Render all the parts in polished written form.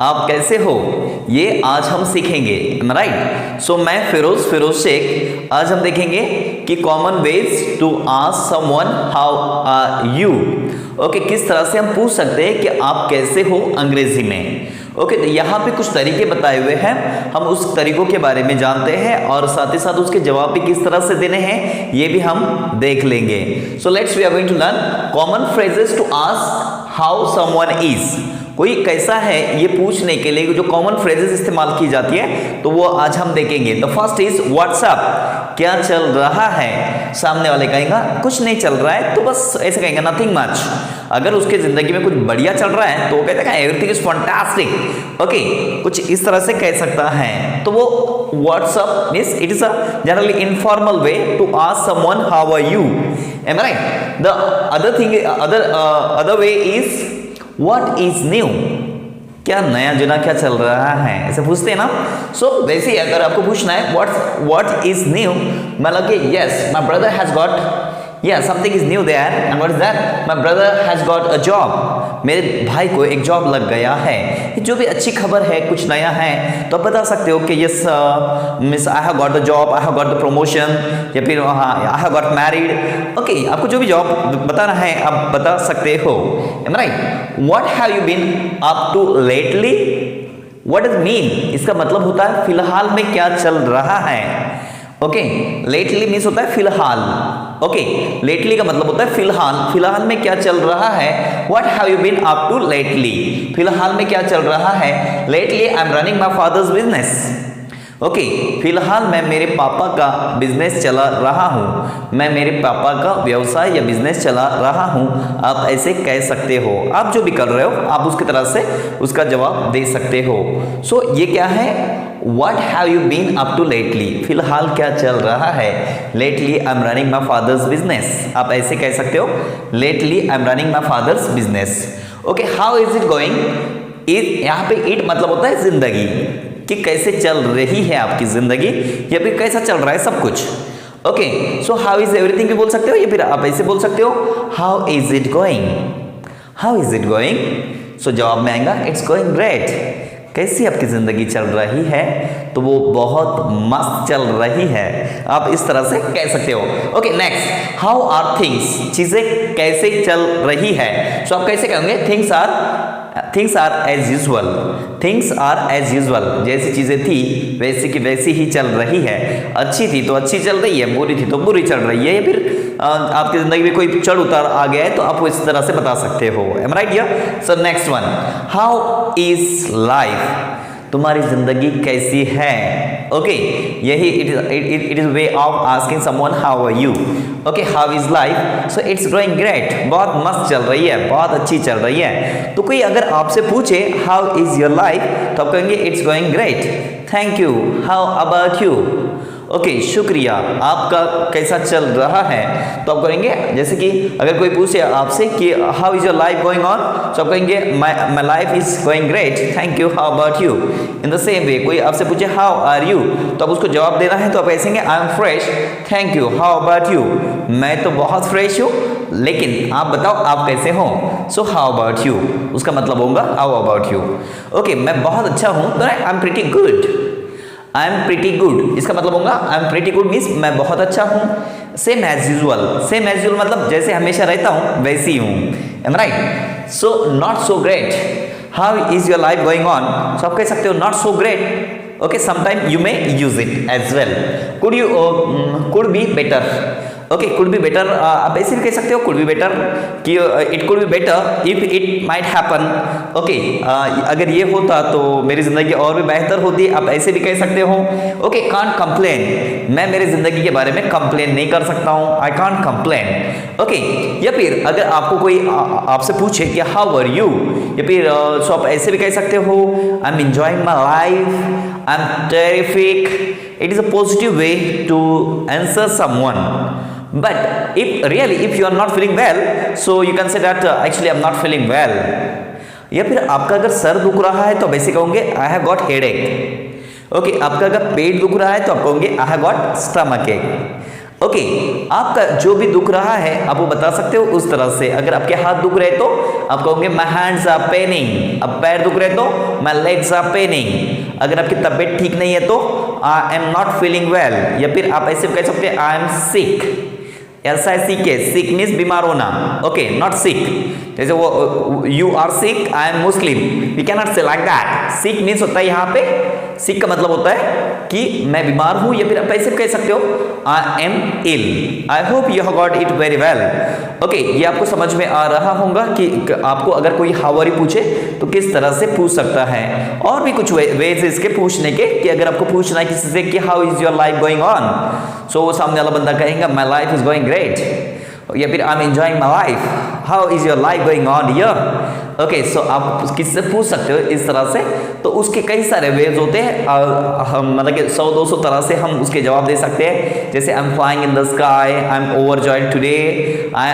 आप कैसे हो, ये आज हम सीखेंगे, राइट। सो मैं फिरोज शेख। आज हम देखेंगे कि common ways to ask someone how are you. Okay, किस तरह से हम पूछ सकते हैं कि आप कैसे हो अंग्रेजी में। ओके, तो यहाँ पे कुछ तरीके बताए हुए हैं, हम उस तरीकों के बारे में जानते हैं और साथ ही साथ उसके जवाब भी किस तरह से देने हैं ये भी हम देख लेंगे। So let's we are going to learn common phrases to ask how someone is. कोई कैसा है ये पूछने के लिए जो कॉमन फ्रेजेस इस्तेमाल की जाती है तो वो आज हम देखेंगे। द फर्स्ट इज व्हाट्सअप, क्या चल रहा है। सामने वाले कहेगा कुछ नहीं चल रहा है, तो बस ऐसे कहेंगे नथिंग मच। अगर उसके जिंदगी में कुछ बढ़िया चल रहा है तो वो कहता है एवरीथिंग इज फैंटास्टिक। ओके, कुछ इस तरह से कह सकता है, तो वो what's up means it is a generally informal way to ask someone how are you. Am I right? The other thing other way is what is new, क्या नया जुना क्या चल रहा है, ऐसे पूछते हैं ना। सो वैसे ही अगर आपको पूछना है व्हाट इज न्यू, मतलब कि yes my brother has got, yeah something is new there and what is that, my brother has got a job, मेरे भाई को एक जॉब लग गया है। जो भी अच्छी खबर है, कुछ नया है तो आप बता सकते हो कि yes miss I have got the job, I have got the promotion, या फिर I have got married. Okay, आपको जो भी जॉब बताना है आप बता सकते हो, am right. What have you been up to lately, what does mean, इसका मतलब होता है फिलहाल में क्या चल रहा है। ओके, लेटली मीन्स होता है फिलहाल। ओके, लेटली का मतलब होता है फिलहाल, फिलहाल में क्या चल रहा है। What have you been up to lately, फिलहाल में क्या चल रहा है। Lately I am running my father's business. Okay, फिलहाल मैं मेरे पापा का बिजनेस चला रहा हूँ, मैं मेरे पापा का व्यवसाय या बिजनेस चला रहा हूँ। आप ऐसे कह सकते हो, आप जो भी कर रहे हो आप उसकी तरह से उसका जवाब दे सकते हो। सो ये क्या है, What have you been up to lately, फिलहाल क्या चल रहा है। Lately I'm running my father's business, आप ऐसे कह सकते हो Lately I'm running my father's business। Okay, how is it going, यहाँ पे it मतलब होता है जिंदगी, कि कैसे चल रही है आपकी जिंदगी या फिर कैसा चल रहा है सब कुछ। Okay, so how is everything भी बोल सकते हो या फिर आप ऐसे बोल सकते हो how is it going, how is it going. So जवाब में आएगा इट्स गोइंग ग्रेट, कैसी आपकी ज़िंदगी चल रही है, तो वो बहुत मस्त चल रही है, आप इस तरह से कह सकते हो। Okay, next, how are things, चीज़ें कैसे चल रही है। सो आप कैसे कहेंगे things are as usual, things are as usual, जैसी चीज़ें थी वैसी की वैसी ही चल रही है। अच्छी थी तो अच्छी चल रही है, बुरी थी तो बुरी चल रही है, या फिर आपकी ज़िंदगी में कोई चढ़ उतार आ गया है तो आप इस तरह से बता सकते हो। एम राइट या। So next one, how is life, तुम्हारी जिंदगी कैसी है। ओके, यही it is way of asking someone how are you. Okay, how is life, so it's going great, बहुत मस्त चल रही है, बहुत अच्छी चल रही है। तो कोई अगर आपसे पूछे हाउ इज योर लाइफ तो आप कहेंगे it's going great, thank you, how about you. Okay, शुक्रिया, आपका कैसा चल रहा है। तो आप करेंगे जैसे कि अगर कोई पूछे आपसे कि how is your life going on, तो आप कहेंगे माई life is going great, thank you, how about you. In the same way कोई आपसे पूछे हाउ आर यू तो आप उसको जवाब देना है तो आप ऐसे I am fresh, thank you, how about you, मैं तो बहुत फ्रेश हूँ, लेकिन आप बताओ आप कैसे हो। सो हाउ अबाउट यू, उसका मतलब होगा हाउ अबाउट यू। ओके, मैं बहुत अच्छा हूँ तो I am pretty good, I am pretty good, इसका मतलब होगा I am pretty good means मैं बहुत अच्छा हूँ। Same as usual, same as usual मतलब जैसे हमेशा रहता हूँ वैसी हूँ। Am right. So not so great, how is your life going on, so आप कह सकते हो not so great. Okay, sometime you may use it as well. Could be better, okay, could be better आप ऐसे भी कह सकते हो कुड बी बेटर कि it could be better if it might happen. Okay, अगर ये होता तो मेरी ज़िंदगी और भी बेहतर होती, आप ऐसे भी कह सकते हो। ओके, कांट कंप्लेन, मैं मेरी ज़िंदगी के बारे में कंप्लेन नहीं कर सकता हूँ, आई कांट कंप्लेन। ओके, या फिर अगर आपको कोई आपसे पूछे कि हाउ आर यू, या फिर सो आप ऐसे भी कह सकते हो I am enjoying my life, I am terrific. It is a positive way to answer someone. But if you are not feeling well, so you can say that actually I'm not feeling well। या फिर आपका अगर sir दुख रहा है तो वैसे कहोगे I have got headache. Okay, आपका अगर पेट दुख रहा है तो आप कहोगे आई हैव गॉट स्टमक एक। ओके, आपका जो भी दुख रहा है आप वो बता सकते हो उस तरह से। अगर आपके हाथ दुख रहे तो आप कहोगे माई हैंड्स आर पेनिंग। अब पैर दुख रहे तो माई लेग्स आर पेनिंग। अगर आपकी तबीयत ठीक नहीं है तो I am not feeling well, या फिर आप ऐसे कह सकते हैं I am sick. SICK, sick means बीमार होना, ओके, नॉट सिक। जैसे वो you are sick, I am Muslim, we can not say like that. Sick means होता है यहाँ पे, सिक का मतलब होता है कि मैं बीमार हूं, या फिर आप ऐसे कह सकते हो I am ill. I hope you have got it very well. Okay, ये आपको समझ में आ रहा होगा कि आपको अगर कोई हाउ आर यू पूछे तो किस तरह से पूछ सकता है। और भी कुछ वेज इसके पूछने के, कि अगर आपको पूछना है किसी से कि how is your life going on, so वो सामने वाला बंदा कहेगा my life is going great, या फिर I am enjoying my life, how is your life going on here. Okay, so आप किससे पूछ सकते हो इस तरह से। तो उसके कई सारे वेज होते हैं, हम मतलब कि 100-200 तरह से हम उसके जवाब दे सकते हैं। जैसे I am flying in the sky, I am overjoyed today, I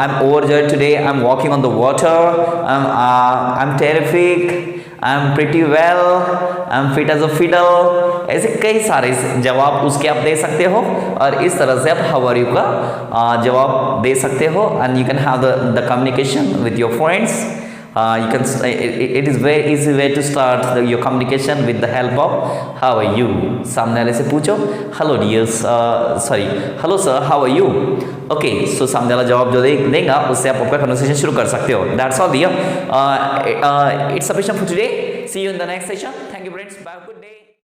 am overjoyed today, I am walking on the water, I am terrific, I am pretty well, I am fit as a fiddle. ऐसे कई सारे जवाब उसके आप दे सकते हो, और इस तरह से आप हाउ आर यू का जवाब दे सकते हो। And you can have the communication with your friends. You can it is very easy way to start your communication with the help of how are you। सामने वाले से पूछो hello dears, sorry hello sir, how are you. Okay, so सामने वाला जवाब जो देगा उससे आप आपका कन्वर्सेशन शुरू कर सकते हो। That's all dear, it's sufficient for today, see you in the next session. Thank you friends, bye.